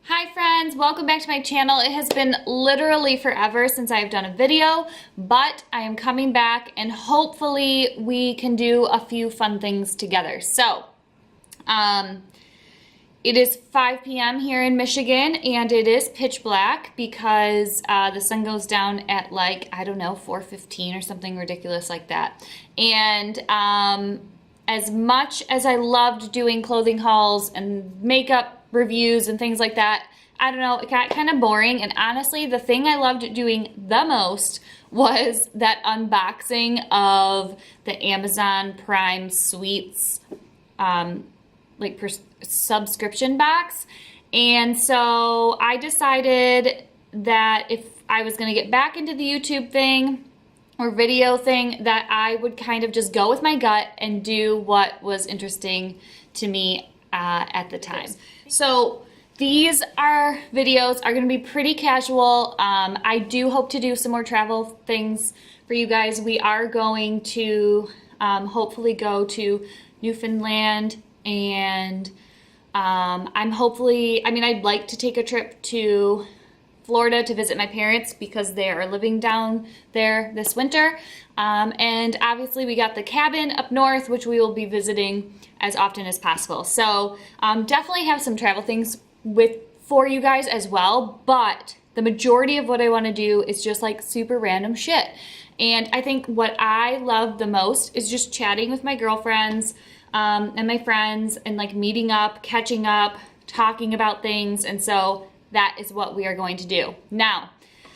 Hi friends, welcome back to my channel. It has been literally forever since I've done a video, but I am coming back and hopefully we can do a few fun things together. So, it is 5 p.m. here in Michigan and it is pitch black because the sun goes down at like, I don't know, 4:15 or something ridiculous like that. And as much as I loved doing clothing hauls and makeup reviews and things like that, I don't know, it got kind of boring. And honestly, the thing I loved doing the most was that unboxing of the Amazon Prime Suites subscription box. And so I decided that if I was going to get back into the YouTube thing or video thing, that I would kind of just go with my gut and do what was interesting to me at the time. So these videos are going to be pretty casual. I do hope to do some more travel things for you guys. We are going to hopefully go to Newfoundland, and I'd like to take a trip to Florida to visit my parents because they are living down there this winter. And obviously we got the cabin up north, which we will be visiting as often as possible. So definitely have some travel things for you guys as well, but the majority of what I want to do is just like super random shit. And I think what I love the most is just chatting with my girlfriends and my friends and like meeting up, catching up, talking about things. And so that is what we are going to do. Now,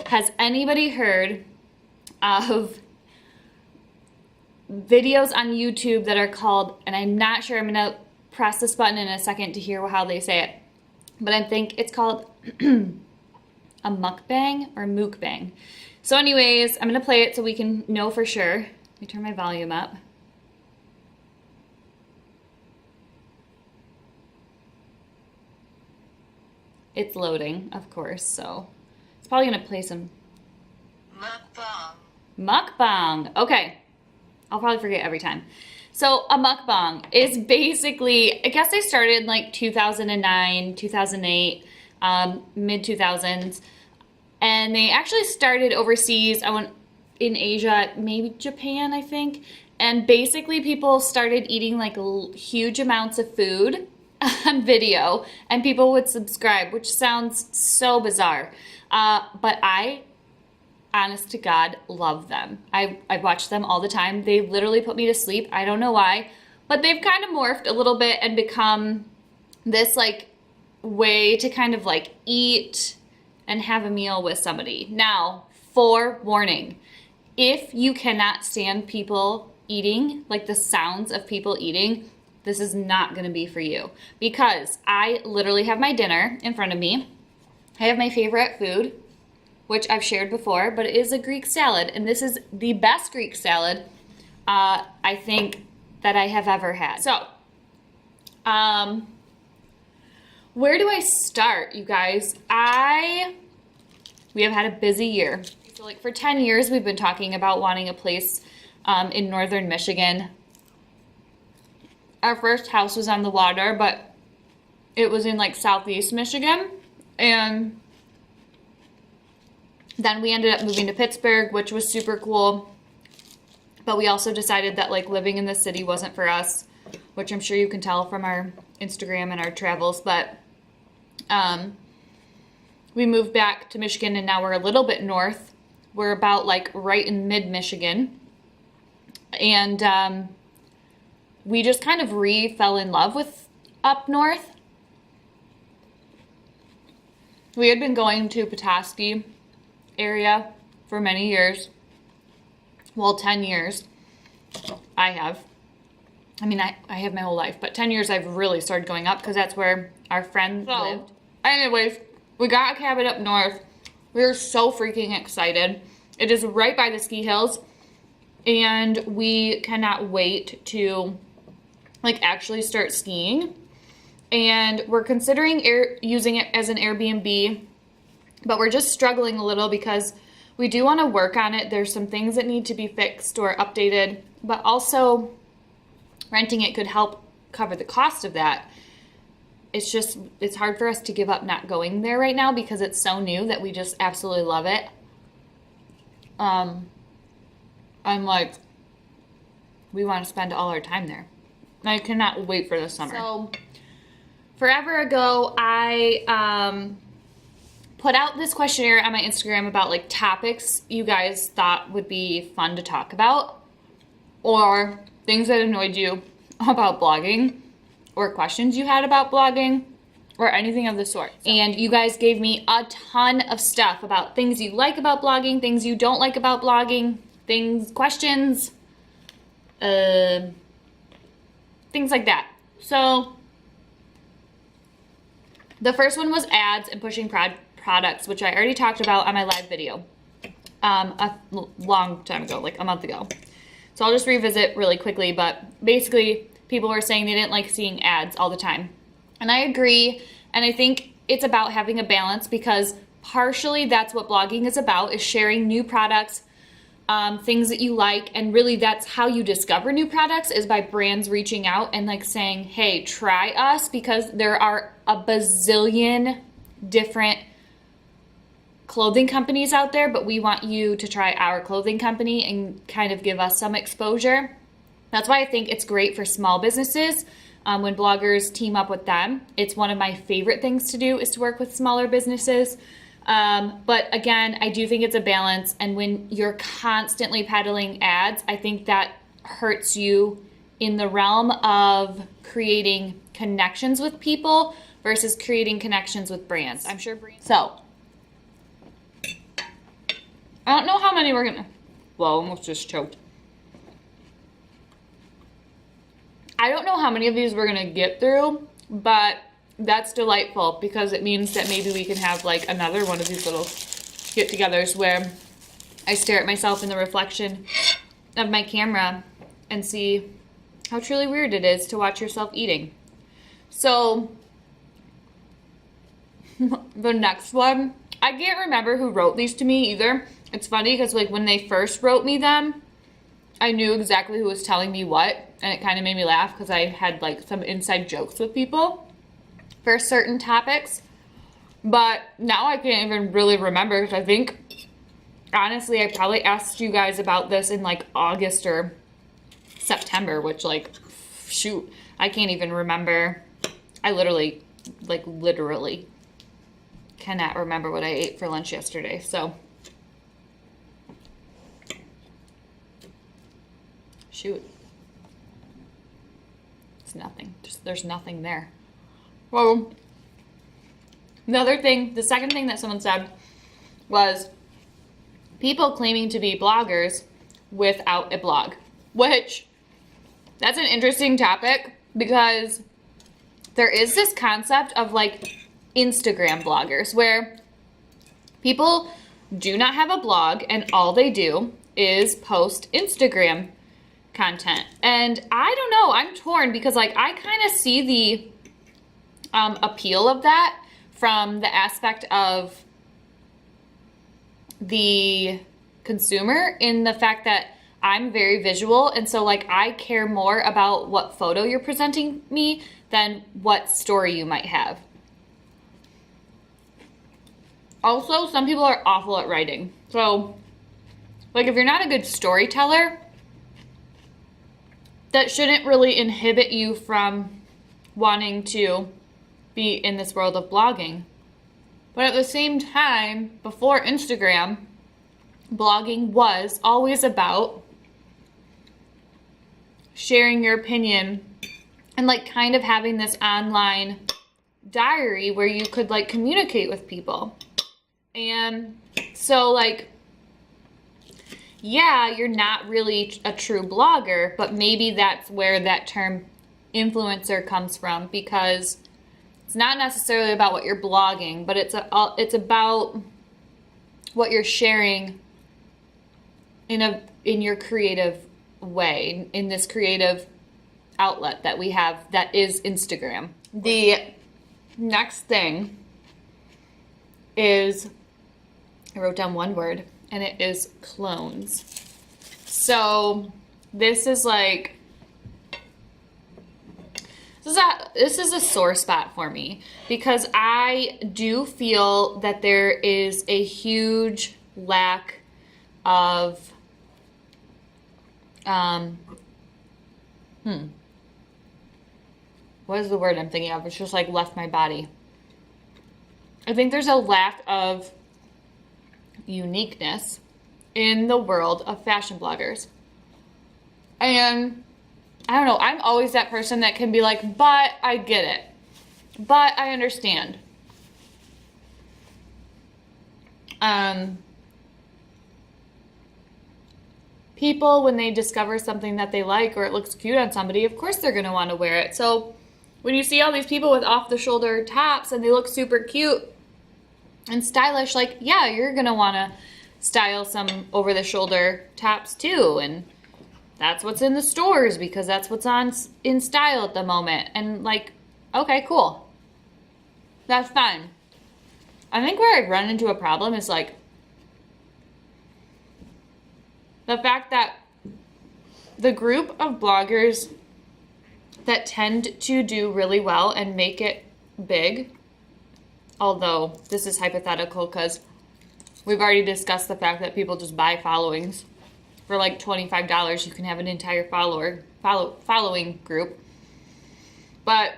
has anybody heard of videos on YouTube that are called, and I'm not sure, I'm gonna press this button in a second to hear how they say it, but I think it's called a mukbang or mukbang. So anyways, I'm gonna play it so we can know for sure. Let me turn my volume up. It's loading, of course, so it's probably gonna play some Mukbang. Mukbang. Okay, I'll probably forget every time. So a mukbang is basically, I guess they started in like 2009, 2008, mid 2000s, and they actually started overseas. I went in Asia, maybe Japan, I think, and basically people started eating like huge amounts of food on video, and people would subscribe, which sounds so bizarre, but I, honest to God, love them. I watch them all the time. They literally put me to sleep. I don't know why, but they've kind of morphed a little bit and become this like way to kind of like eat and have a meal with somebody. Now, forewarning, if you cannot stand people eating, like the sounds of people eating, this is not going to be for you, because I literally have my dinner in front of me. I have my favorite food, which I've shared before, but it is a Greek salad, and this is the best Greek salad I think that I have ever had. So, where do I start, you guys? We have had a busy year. So like for 10 years, we've been talking about wanting a place in northern Michigan. Our first house was on the water, but it was in like southeast Michigan, and then we ended up moving to Pittsburgh, which was super cool, but we also decided that like living in the city wasn't for us, which I'm sure you can tell from our Instagram and our travels, but we moved back to Michigan, and now we're a little bit north. We're about like right in mid-Michigan, and we just kind of fell in love with up north. We had been going to Petoskey area for many years. Well, 10 years I have. I mean, I have my whole life, but 10 years I've really started going up because that's where our friend lived. Anyways, we got a cabin up north. We were so freaking excited. It is right by the ski hills, and we cannot wait to like actually start skiing. And we're considering using it as an Airbnb, but we're just struggling a little because we do want to work on it. There's some things that need to be fixed or updated, but also renting it could help cover the cost of that. it's hard for us to give up not going there right now because it's so new that we just absolutely love it. I'm like, we want to spend all our time there. I cannot wait for the summer. So, forever ago, I put out this questionnaire on my Instagram about like topics you guys thought would be fun to talk about, or things that annoyed you about blogging, or questions you had about blogging, or anything of the sort. And you guys gave me a ton of stuff about things you like about blogging, things you don't like about blogging, questions, things like that. So the first one was ads and pushing products, which I already talked about on my live video a long time ago, like a month ago. So I'll just revisit really quickly, but basically people were saying they didn't like seeing ads all the time. And I agree, and I think it's about having a balance because partially that's what blogging is about, is sharing new products, things that you like, and really that's how you discover new products, is by brands reaching out and like saying, hey, try us, because there are a bazillion different clothing companies out there, but we want you to try our clothing company and kind of give us some exposure. That's why I think it's great for small businesses when bloggers team up with them. It's one of my favorite things to do, is to work with smaller businesses. But again, I do think it's a balance. And when you're constantly peddling ads, I think that hurts you in the realm of creating connections with people versus creating connections with brands. I'm sure brands. So, I don't know how many we're gonna, well, almost just choked. I don't know how many of these we're gonna get through, but that's delightful because it means that maybe we can have like another one of these little get-togethers where I stare at myself in the reflection of my camera and see how truly weird it is to watch yourself eating. So the next one, I can't remember who wrote these to me either. It's funny because like when they first wrote me them, I knew exactly who was telling me what, and it kind of made me laugh because I had like some inside jokes with people for certain topics. But now I can't even really remember because I think, honestly, I probably asked you guys about this in like August or September, which like, shoot, I can't even remember. I literally cannot remember what I ate for lunch yesterday, so. Shoot. It's nothing. Just there's nothing there. Well, the second thing that someone said was people claiming to be bloggers without a blog, which that's an interesting topic because there is this concept of like Instagram bloggers where people do not have a blog and all they do is post Instagram content. And I don't know, I'm torn because like I kind of see the appeal of that from the aspect of the consumer, in the fact that I'm very visual, and so like I care more about what photo you're presenting me than what story you might have. Also, some people are awful at writing. So like if you're not a good storyteller, that shouldn't really inhibit you from wanting to be in this world of blogging. But at the same time, before Instagram, blogging was always about sharing your opinion and like kind of having this online diary where you could like communicate with people. And so like, yeah, you're not really a true blogger, but maybe that's where that term influencer comes from, because it's not necessarily about what you're blogging, but it's about what you're sharing in your creative way, in this creative outlet that we have that is Instagram. The next thing is, I wrote down one word, and it is clones. So this is like, This is a sore spot for me because I do feel that there is a huge lack of what is the word I'm thinking of? It's just like left my body. I think there's a lack of uniqueness in the world of fashion bloggers. And I don't know, I'm always that person that can be like, but I get it. But I understand. People, when they discover something that they like or it looks cute on somebody, of course they're going to want to wear it. So when you see all these people with off-the-shoulder tops and they look super cute and stylish, like, yeah, you're going to want to style some over-the-shoulder tops too. And that's what's in the stores because that's what's in style at the moment. And like, okay, cool. That's fine. I think where I've run into a problem is like the fact that the group of bloggers that tend to do really well and make it big, although this is hypothetical because we've already discussed the fact that people just buy followings. For like $25, you can have an entire following group. But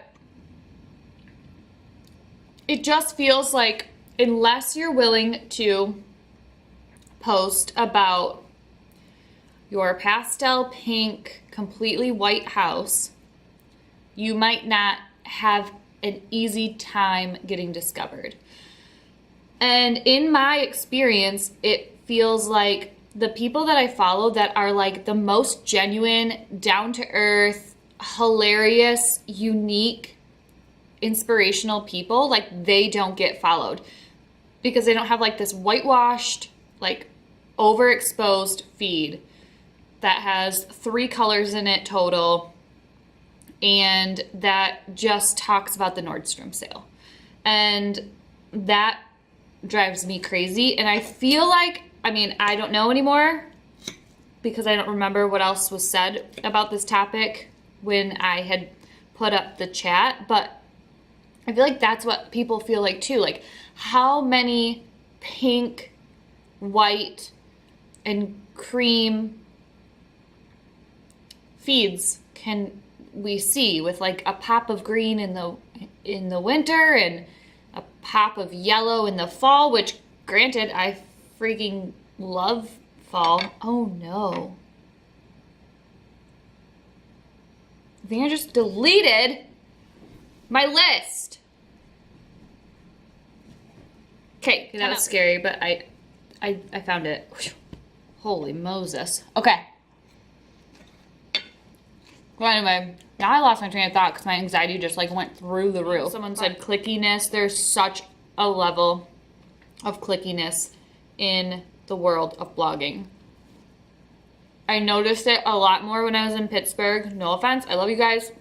it just feels like unless you're willing to post about your pastel pink, completely white house, you might not have an easy time getting discovered. And in my experience, it feels like the people that I follow that are like the most genuine, down-to-earth, hilarious, unique, inspirational people, like they don't get followed because they don't have like this whitewashed, like overexposed feed that has 3 colors in it total and that just talks about the Nordstrom sale. And that drives me crazy. And I feel like, I mean, I don't know anymore because I don't remember what else was said about this topic when I had put up the chat, but I feel like that's what people feel like too. Like, how many pink, white, and cream feeds can we see with like a pop of green in the winter and a pop of yellow in the fall, which granted I freaking love fall. Oh no. I think I just deleted my list. Okay, that was scary, but I found it. Holy Moses. Okay. Well, anyway, now I lost my train of thought because my anxiety just like went through the roof. Someone said clickiness. There's such a level of clickiness in the world of blogging. I noticed it a lot more when I was in Pittsburgh. No offense, I love you guys,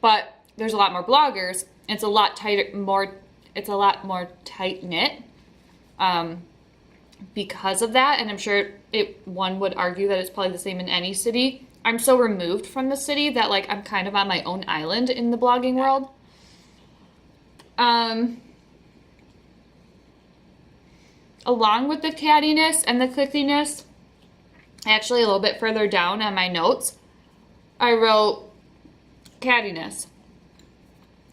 but there's a lot more bloggers. It's a lot tighter, it's a lot more tight knit because of that. And I'm sure one would argue that it's probably the same in any city. I'm so removed from the city that like I'm kind of on my own island in the blogging world. Along with the cattiness and the clickiness, actually a little bit further down on my notes, I wrote cattiness.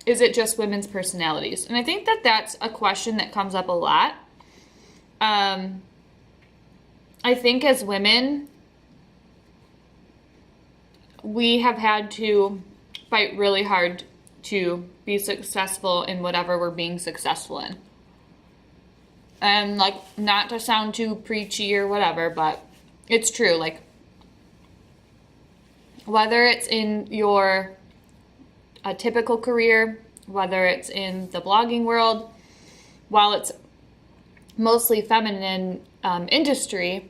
Is it just women's personalities? And I think that that's a question that comes up a lot. I think as women, we have had to fight really hard to be successful in whatever we're being successful in. And like, not to sound too preachy or whatever, but it's true. Like, whether it's in a typical career, whether it's in the blogging world, while it's mostly feminine industry,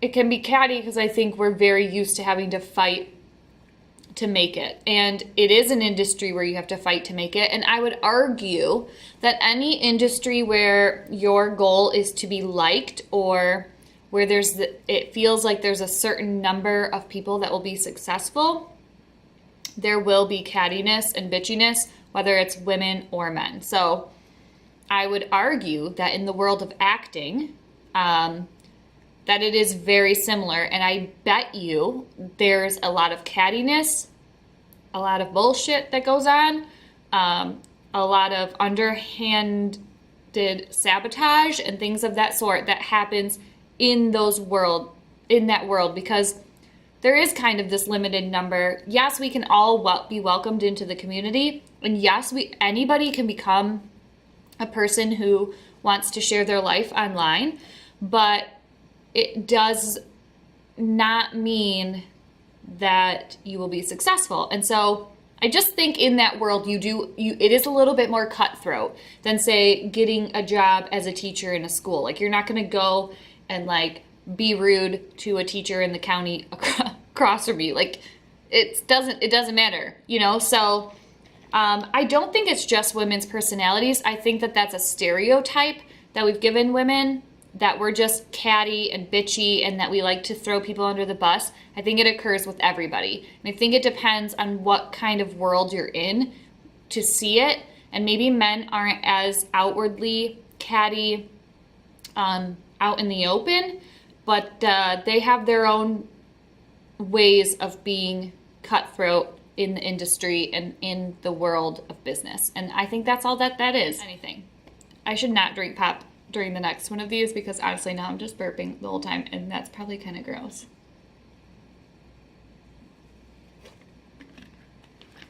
it can be catty because I think we're very used to having to fight to make it. And it is an industry where you have to fight to make it. And I would argue that any industry where your goal is to be liked or where it feels like there's a certain number of people that will be successful, there will be cattiness and bitchiness, whether it's women or men. So I would argue that in the world of acting, that it is very similar. And I bet you there's a lot of cattiness, a lot of bullshit that goes on, a lot of underhanded sabotage and things of that sort that happens in that world, because there is kind of this limited number. Yes, we can all be welcomed into the community, and yes, anybody can become a person who wants to share their life online, but it does not mean that you will be successful. And so I just think in that world it is a little bit more cutthroat than, say, getting a job as a teacher in a school. Like, you're not going to go and like be rude to a teacher in the county across from you. Like, it doesn't matter, you know? So I don't think it's just women's personalities. I think that that's a stereotype that we've given women, that we're just catty and bitchy and that we like to throw people under the bus. I think it occurs with everybody. And I think it depends on what kind of world you're in to see it. And maybe men aren't as outwardly catty out in the open, but they have their own ways of being cutthroat in the industry and in the world of business. And I think that's all that is. Anything. I should not drink pop during the next one of these, because honestly now I'm just burping the whole time, and that's probably kind of gross.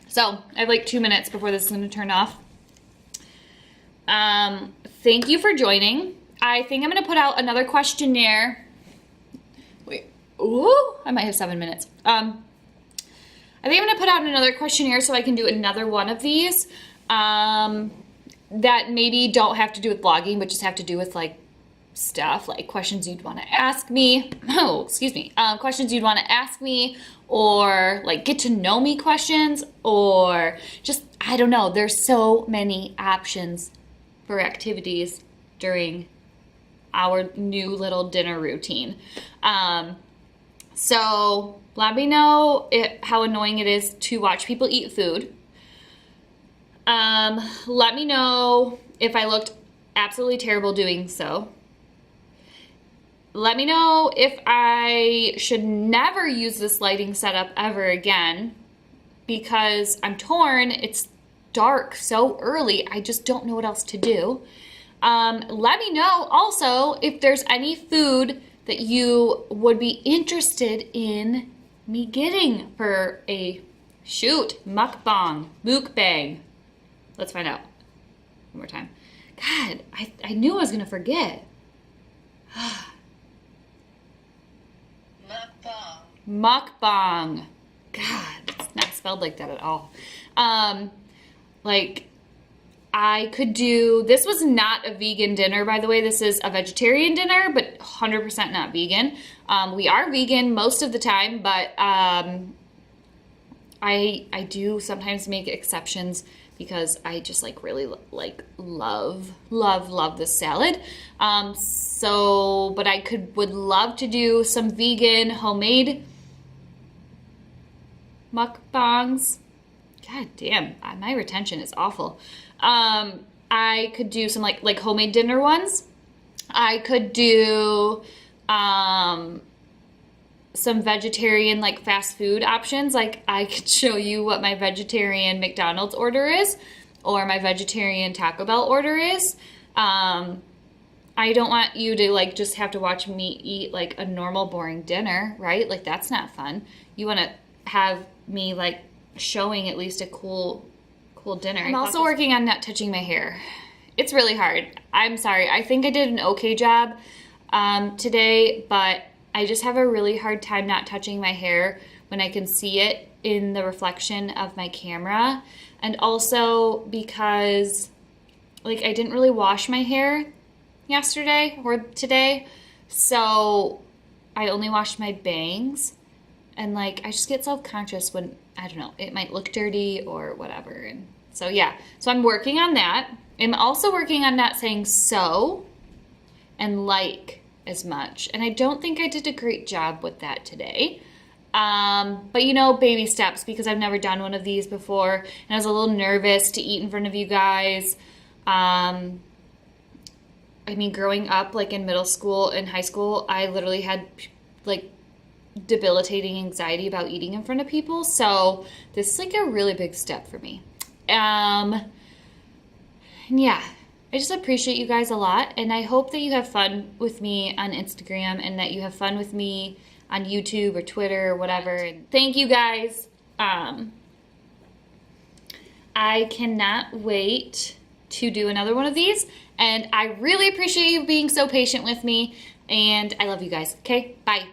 So I have like 2 minutes before this is going to turn off. Thank you for joining. I think I'm going to put out another questionnaire. Wait, ooh, I might have 7 minutes. I think I'm going to put out another questionnaire so I can do another one of these that maybe don't have to do with blogging, but just have to do with like stuff, like questions you'd want to ask me. Oh, excuse me. Questions you'd want to ask me, or like get to know me questions, or just, I don't know. There's so many options for activities during our new little dinner routine. So let me know how annoying it is to watch people eat food. Let me know if I looked absolutely terrible doing so. Let me know if I should never use this lighting setup ever again, because I'm torn. It's dark so early. I just don't know what else to do. Let me know also if there's any food that you would be interested in me getting for a mukbang. Let's find out. One more time. God, I knew I was going to forget. Mukbang. God, it's not spelled like that at all. Like, I could do, this was not a vegan dinner, by the way. This is a vegetarian dinner, but 100% not vegan. We are vegan most of the time, but I do sometimes make exceptions because I just like really like love this salad. But I would love to do some vegan homemade mukbangs. God damn, my retention is awful. I could do some like homemade dinner ones. I could do some vegetarian like fast food options. Like, I could show you what my vegetarian McDonald's order is, or my vegetarian Taco Bell order is. I don't want you to like just have to watch me eat like a normal boring dinner, right? Like, that's not fun. You want to have me like showing at least a cool dinner. I'm also working on not touching my hair. It's really hard. I'm sorry. I think I did an okay job today, but I just have a really hard time not touching my hair when I can see it in the reflection of my camera. And also because like I didn't really wash my hair yesterday or today, so I only washed my bangs, and like I just get self-conscious when, I don't know, it might look dirty or whatever. And so yeah, so I'm working on that. I'm also working on not saying so and like as much, and I don't think I did a great job with that today. But you know, baby steps, because I've never done one of these before, and I was a little nervous to eat in front of you guys. I mean, growing up, like in middle school and high school, I literally had like debilitating anxiety about eating in front of people. So this is like a really big step for me. And yeah, I just appreciate you guys a lot. And I hope that you have fun with me on Instagram and that you have fun with me on YouTube or Twitter or whatever. And thank you guys. I cannot wait to do another one of these. And I really appreciate you being so patient with me. And I love you guys. Okay, bye.